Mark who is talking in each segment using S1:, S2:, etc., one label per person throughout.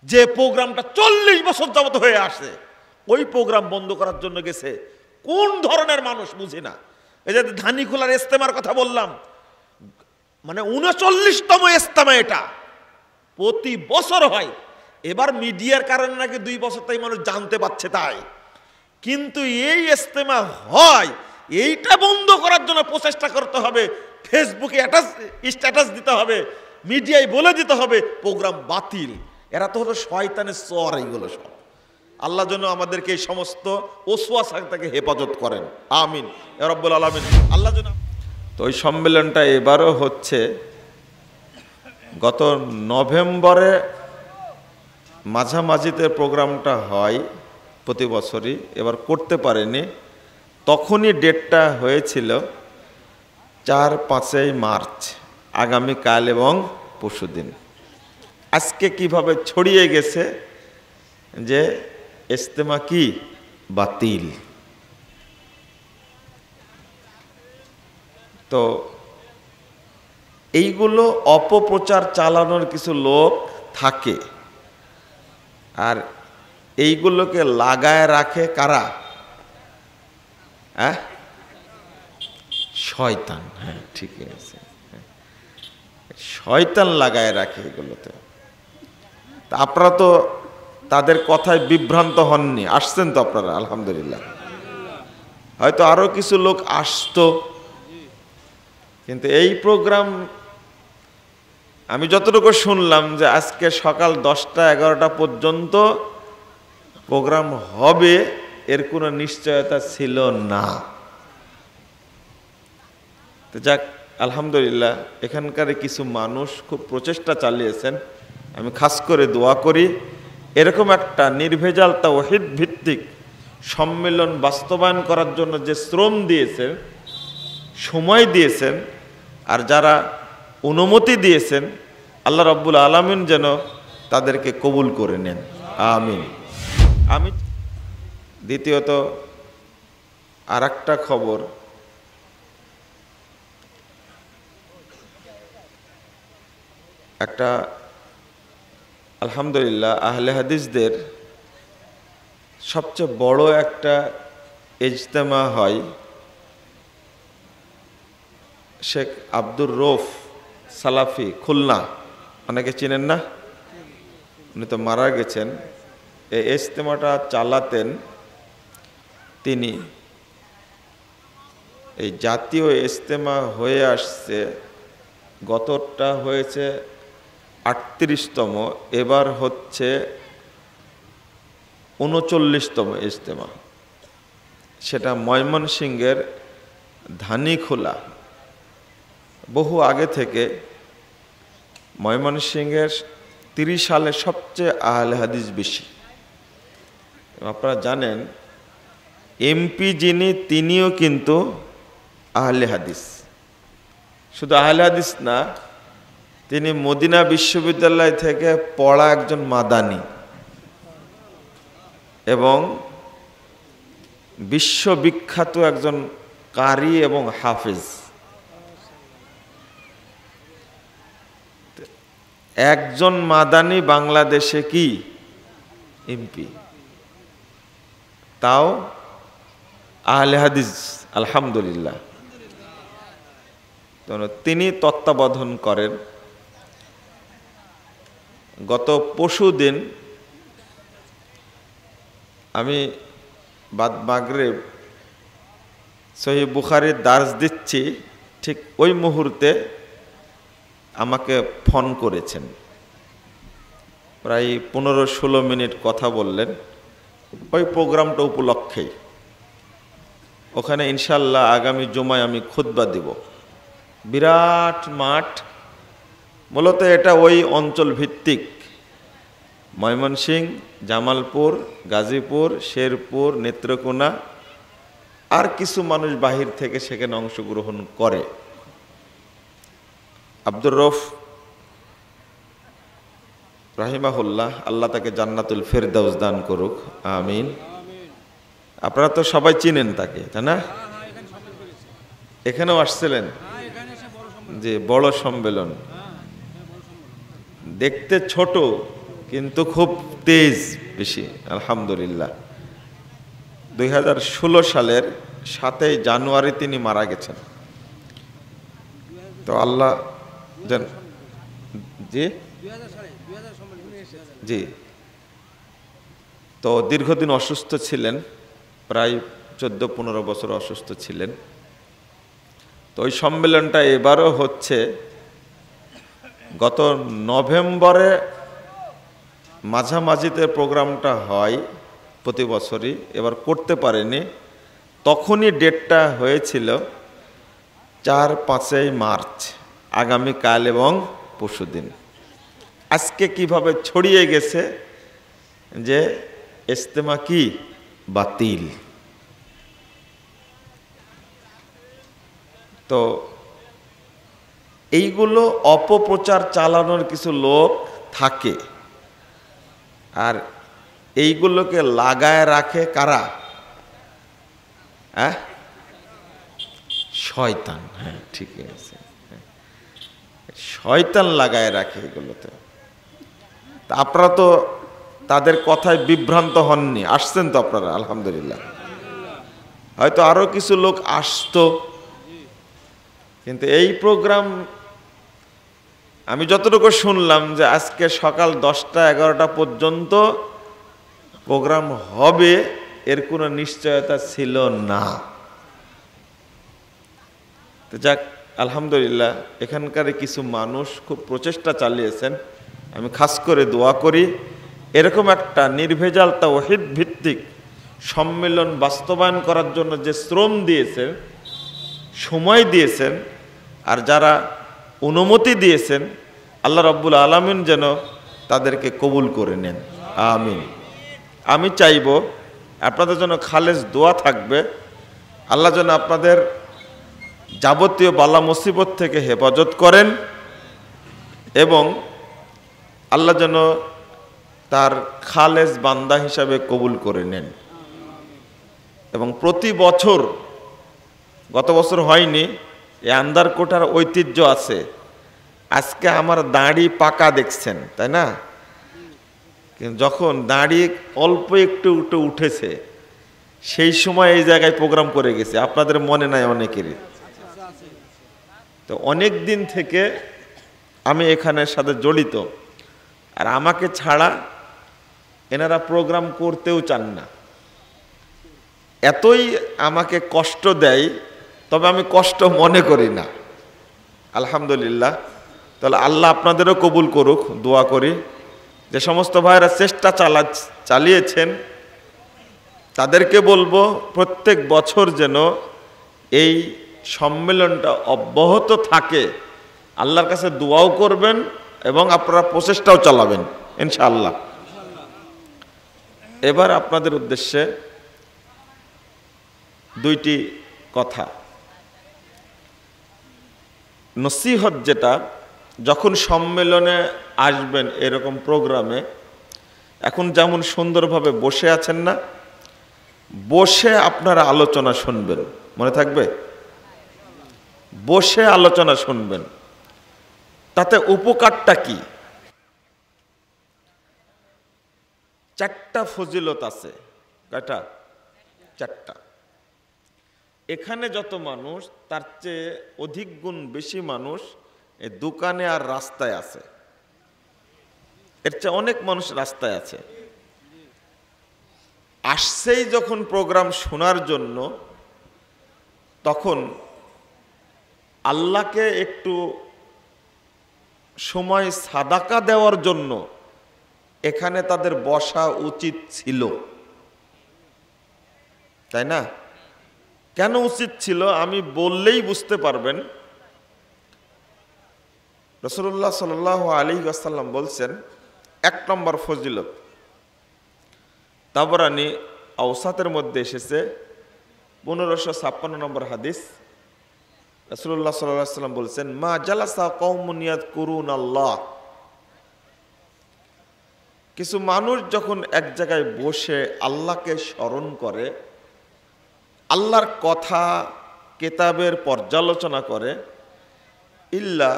S1: যে প্রোগ্রামটা 40 বছর যাবত হয়ে আসে, ওই প্রোগ্রাম বন্ধ করার জন্য গেছে কোন ধরনের মানুষ বুঝি না। এই যে ধানীখোলার ইজতেমার কথা বললাম, মানে 39তম ইজতেমা, এটা প্রতি বছর হয়। এবার মিডিয়ার কারণে নাকি 2 বছর তাই মানুষ জানতে পারছে তাই, কিন্তু এই ইজতেমা হয়, এইটা বন্ধ করার জন্য প্রচেষ্টা করতে হবে, ফেসবুকে স্ট্যাটাস দিতে হবে, মিডিয়ায় বলে দিতে হবে প্রোগ্রাম বাতিল। এরা তো হলো শয়তানের চর এইগুলো সব। আল্লাহ যেন আমাদেরকে এই সমস্ত ওসওয়াসা থেকে হেফাজত করেন, আমিন ইয়া রাব্বুল আলামিন। আল্লাহ যেন। তো ওই সম্মেলনটা এবারও হচ্ছে, গত নভেম্বরে মাঝামাঝিতে প্রোগ্রামটা হয় প্রতি বছরই, এবার করতে পারেনি। তখনই ডেটটা হয়েছিল 4-5 মার্চ, আগামীকাল এবং পরশুদিন। আজকে কিভাবে ছড়িয়ে গেছে যে ইজতেমা কি বাতিল। তো এইগুলো অপপ্রচার চালানোর কিছু লোক থাকে, আর এইগুলোকে লাগায় রাখে কারা? শয়তান। হ্যাঁ, ঠিকই আছে, শয়তান লাগায় রাখে এগুলোতে। তা আপনারা তো তাদের কথায় বিভ্রান্ত হননি, আসছেন তো আপনারা আলহামদুলিল্লাহ। হয়তো আরো কিছু লোক আসতো, কিন্তু এই প্রোগ্রাম আমি যতটুকু শুনলাম যে আজকে সকাল 10টা-11টা পর্যন্ত প্রোগ্রাম হবে, এর কোনো নিশ্চয়তা ছিল না। তো যাক, আলহামদুলিল্লাহ এখানকার কিছু মানুষ খুব প্রচেষ্টা চালিয়েছেন। আমি খাস করে দোয়া করি এরকম একটা নির্ভেজাল তাওহীদ ভিত্তিক সম্মেলন বাস্তবায়ন করার জন্য যে শ্রম দিয়েছেন, সময় দিয়েছেন, আর যারা অনুমতি দিয়েছেন, আল্লাহ রাব্বুল আলামিন যেন তাদেরকে কবুল করে নেন, আমিন। আমি দ্বিতীয়ত আর একটা খবর, একটা আলহামদুলিল্লাহ আহলে হাদিসদের সবচেয়ে বড় একটা ইজতেমা হয়। শেখ আব্দুর রৌফ সালাফি, খুলনা, অনেকে চিনেন না? উনি তো মারা গেছেন। এই ইজতেমাটা চালাতেন তিনি। এই জাতীয় ইজতেমা হয়ে আসছে, গতটা হয়েছে 38তম, এবার হচ্ছে 39তম ইজতেমা। সেটা ময়মনসিংহের ধানীখোলা। বহু আগে থেকে ময়মনসিংহের 30 সালে সবচেয়ে আহলে হাদিস বেশি। আপনারা জানেন এমপি যিনি, তিনিও কিন্তু আহলে হাদিস। শুধু আহলে হাদিস না, তিনি মদিনা বিশ্ববিদ্যালয় থেকে পড়া একজন মাদানী এবং বিশ্ববিখ্যাত একজন কারি এবং হাফেজ। একজন মাদানী বাংলাদেশে কি এমপি, তাও আহলে হাদিস, আলহামদুলিল্লাহ। তিনি তত্ত্বাবধান করেন। গত পরশুদিন আমি বাদ মাগরিব সহিহ বুখারীর দার্স দিচ্ছি, ঠিক ওই মুহূর্তে আমাকে ফোন করেছেন। প্রায় 15-16 মিনিট কথা বললেন ওই প্রোগ্রামটা উপলক্ষেই। ওখানে ইনশাল্লাহ আগামী জুমায় আমি খুতবা দিব। বিরাট মাঠ, মূলত এটা ওই অঞ্চল ভিত্তিক, ময়মনসিংহ, জামালপুর, গাজীপুর, শেরপুর, নেত্রকোনা, আর কিছু মানুষ বাহির থেকে সেখানে অংশগ্রহণ করে। আব্দুর রৌফ রাহিমাহুল্লাহ, আল্লাহ তাকে জান্নাতুল ফেরদাউস দান করুক, আমিন। আপনারা তো সবাই চিনেন তাকে, তাই না? এখানেও আসছিলেন যে বড় সম্মেলন। দেখতে ছোট কিন্তু খুব তেজ বেশি। আলহামদুলিল্লাহ 2016 সালের 7 জানুয়ারি তিনি মারা গেছেন। তো আল্লাহ জি জি, তো দীর্ঘদিন অসুস্থ ছিলেন, প্রায় 14-15 বছর অসুস্থ ছিলেন। তো ওই সম্মেলনটা এবারও হচ্ছে। গত নভেম্বরে মাঝামাঝিতে প্রোগ্রামটা হয় প্রতি বছরই, এবার করতে পারেনি। তখনই ডেটটা হয়েছিল 4-5 মার্চ, আগামীকাল এবং পরশুদিন। আজকে কিভাবে ছড়িয়ে গেছে যে ইজতেমা কি বাতিল। তো এইগুলো অপপ্রচার চালানোর কিছু লোক থাকে, আর এইগুলোকে লাগায় রাখে কারা? শয়তান। হ্যাঁ, ঠিকই আছে, শয়তান লাগায় রাখে এগুলোতে। তা আপনারা তো তাদের কথায় বিভ্রান্ত হননি, আসছেন তো আপনারা, আলহামদুলিল্লাহ। হয়তো আরো কিছু লোক আসতো, কিন্তু এই প্রোগ্রাম আমি যতটুকু শুনলাম যে আজকে সকাল 10টা-11টা পর্যন্ত প্রোগ্রাম হবে, এর কোনো নিশ্চয়তা ছিল না। তো যাক, আলহামদুলিল্লাহ এখানকার কিছু মানুষ খুব প্রচেষ্টা চালিয়েছেন। আমি খাস করে দোয়া করি এরকম একটা নির্ভেজাল তাওহীদ ভিত্তিক সম্মেলন বাস্তবায়ন করার জন্য যে শ্রম দিয়েছেন, সময় দিয়েছেন, আর যারা অনুমতি দিয়েছেন, আল্লাহ রাব্বুল আলামিন যেন তাদেরকে কবুল করে নেন, আমিন। আমি চাইব আপনাদের জন্য খালেস দোয়া থাকবে, আল্লাহ যেন আপনাদের যাবতীয় বালা মুসিবত থেকে হেফাজত করেন এবং আল্লাহ যেন তার খালেস বান্দা হিসাবে কবুল করে নেন। এবং প্রতি বছর, গত বছর হয়নি, এই আন্দারকোটার ঐতিহ্য আছে। আজকে আমার দাড়ি পাকা দেখছেন, তাই না? কিন্তু যখন দাড়ি অল্প একটু উঠেছে, সেই সময় এই জায়গায় প্রোগ্রাম করে গেছে, আপনাদের মনে নাই অনেকেরই। তো অনেক দিন থেকে আমি এখানের সাথে জড়িত, আর আমাকে ছাড়া এনারা প্রোগ্রাম করতেও চান না, এতই আমাকে কষ্ট দেয়। তবে আমি কষ্ট মনে করি না, আলহামদুলিল্লাহ। তাহলে আল্লাহ আপনাদেরও কবুল করুক, দোয়া করি। যে সমস্ত ভাইরা চেষ্টা চালিয়েছেন তাদেরকে বলবো প্রত্যেক বছর যেন এই সম্মেলনটা অব্যাহত থাকে। আল্লাহর কাছে দোয়াও করবেন এবং আপনারা প্রচেষ্টাও চালাবেন ইনশাআল্লাহ। এবার আপনাদের উদ্দেশ্যে দুইটি কথা। নসিহত যেটা, যখন সম্মেলনে আসবেন এরকম প্রোগ্রামে, এখন যেমন সুন্দরভাবে বসে আছেন না, বসে আপনারা আলোচনা শুনবেন, মনে থাকবে? বসে আলোচনা শুনবেন, তাতে উপকারটা কি? 4টা ফজিলত আছে। কয়টা? 4টা। এখানে যত মানুষ, তার চেয়ে অধিক গুণ বেশি মানুষ এই দোকানে আর রাস্তায় আছে। এর চেয়ে অনেক মানুষ রাস্তায় আছে। আসছেই যখন প্রোগ্রাম শোনার জন্য, তখন আল্লাহকে একটু সময় সাদাকা দেওয়ার জন্য এখানে তাদের বসা উচিত ছিল, তাই না? কেন উচিত ছিল আমি বললেই বুঝতে পারবেন। রাসূলুল্লাহ সাল্লাল্লাহু আলাইহি ওয়াসাল্লাম বলছেন, 1 নম্বর ফজিলত, তাবরানী আওসাতের মধ্যে এসেছে, 1556 নম্বর হাদিস। রাসূলুল্লাহ সাল্লাল্লাহু আলাইহি ওয়াসাল্লাম বলছেন, মা জালাসা কওমুন ইয়াযকুরুনাল্লাহ, কিছু মানুষ যখন এক জায়গায় বসে আল্লাহকে স্মরণ করে, আল্লাহর কথা কিতাবের পর্যালোচনা করে, ইল্লা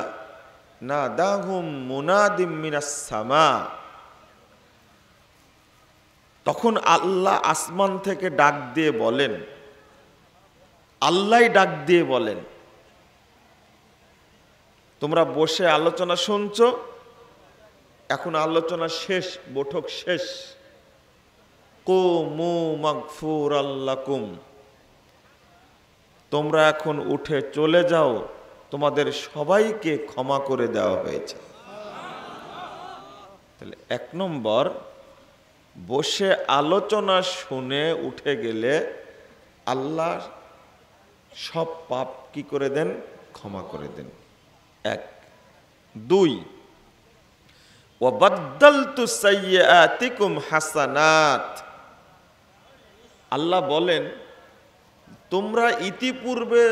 S1: নাদাহুম মুনাদিম মিনাস সামা, তখন আল্লাহ আসমান থেকে ডাক দিয়ে বলেন, আল্লাহই ডাক দিয়ে বলেন, তোমরা বসে আলোচনা শুনছো, এখন আলোচনা শেষ, বৈঠক শেষ, কুমু মাগফুরাল লাকুম, তোমরা এখন উঠে চলে যাও, তোমাদের সবাইকে ক্ষমা করে দেওয়া হয়েছে। তাহলে 1 নম্বর, বসে আলোচনা শুনে উঠে গেলে আল্লাহ সব পাপ কি করে দেন? ক্ষমা করে দেন। 1। 2, ওয়াবাদদালতু সাইয়্যাতিকুম হাসানাত, আল্লাহ বলেন তোমরা ইতিপূর্বে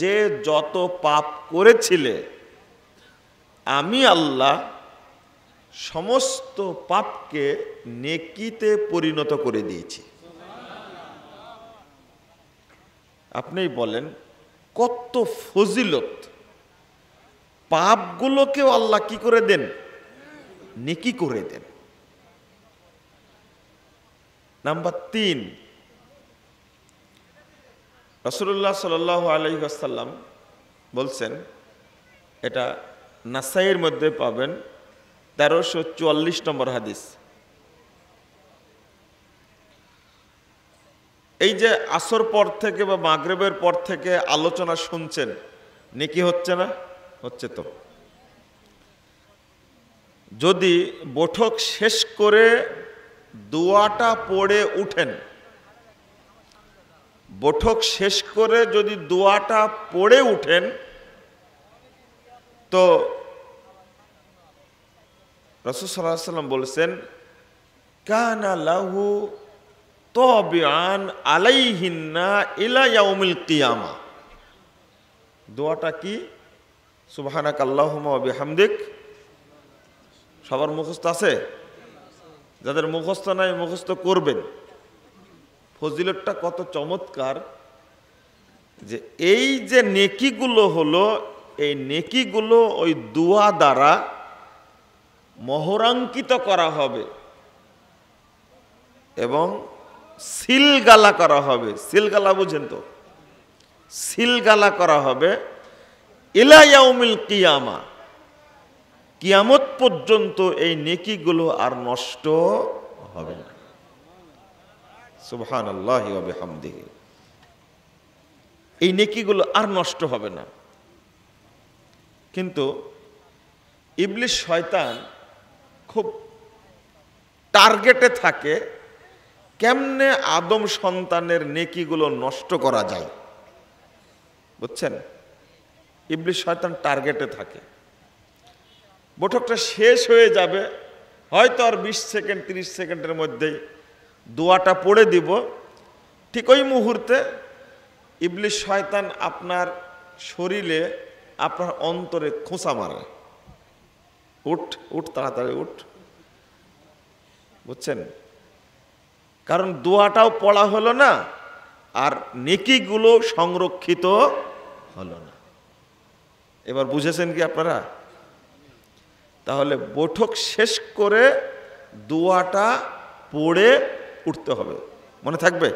S1: যে যত পাপ করেছিলে আমি আল্লাহ সমস্ত পাপকে নেকিতে পরিণত করে দিয়েছি। আপনিই বলেন কত ফজিলত, পাপগুলোকেও আল্লাহ কি করে দেন? নেকি করে দেন। নাম্বার 3, রাসূলুল্লাহ সাল্লাল্লাহু আলাইহি ওয়াসাল্লাম বলছেন, এটা নাসাইয়ের মধ্যে পাবেন 1344 নম্বর হাদিস, এই যে আসর পর থেকে বা মাগরিবের পর থেকে আলোচনা শুনছেন, নেকি হচ্ছে না? হচ্ছে। তো যদি বৈঠক শেষ করে দোয়াটা পড়ে উঠেন, বৈঠক শেষ করে যদি দোয়াটা পড়ে উঠেন, তো রাসূল সাল্লাল্লাহু আলাইহি ওয়াসাল্লাম বলেছেন, কানা লাহু তাবিআন আলাইহিন্না ইলা ইয়াউমিল কিয়ামা। দোয়াটা কি? সুবহানাকাল্লাহুম্মা ওয়া বিহামদিক। সবার মুখস্থ আছে? যাদের মুখস্থ নাই মুখস্থ করবেন। ফজিলতটা কত চমৎকার, যে এই যে নেকিগুলো হলো, এই নেকিগুলো ওই দোয়া দ্বারা মোহরাঙ্কিত করা হবে এবং সিলগালা করা হবে। সিলগালা বুঝেন তো? সিলগালা করা হবে ইলা ইয়াউমিল কিয়ামা, কিয়ামত পর্যন্ত এই নেকিগুলো আর নষ্ট হবে না। সুবহানাল্লাহি ওয়া বিহামদিহি। এই নেকিগুলো আর নষ্ট হবে না। কিন্তু ইবলিস শয়তান খুব টার্গেটে থাকে, কেমনে আদম সন্তানের নেকিগুলো নষ্ট করা যায়, বুঝছেন? ইবলিস শয়তান টার্গেটে থাকে। বৈঠকটা শেষ হয়ে যাবে, হয়তো আর 20 সেকেন্ড 30 সেকেন্ডের মধ্যেই দোয়াটা পড়ে দিব, ঠিক ওই মুহূর্তে ইবলিস শয়তান আপনার শরীরে, আপনার অন্তরে খোঁচা মারে, উঠ উঠ, তাড়াতাড়ি উঠ, বুঝছেন? কারণ দোয়াটাও পড়া হলো না, আর নেকিগুলো সংরক্ষিত হলো না। এবার বুঝেছেন কি আপনারা? তাহলে বৈঠক শেষ করে দোয়াটা পড়ে উঠতে হবে, মনে থাকবে?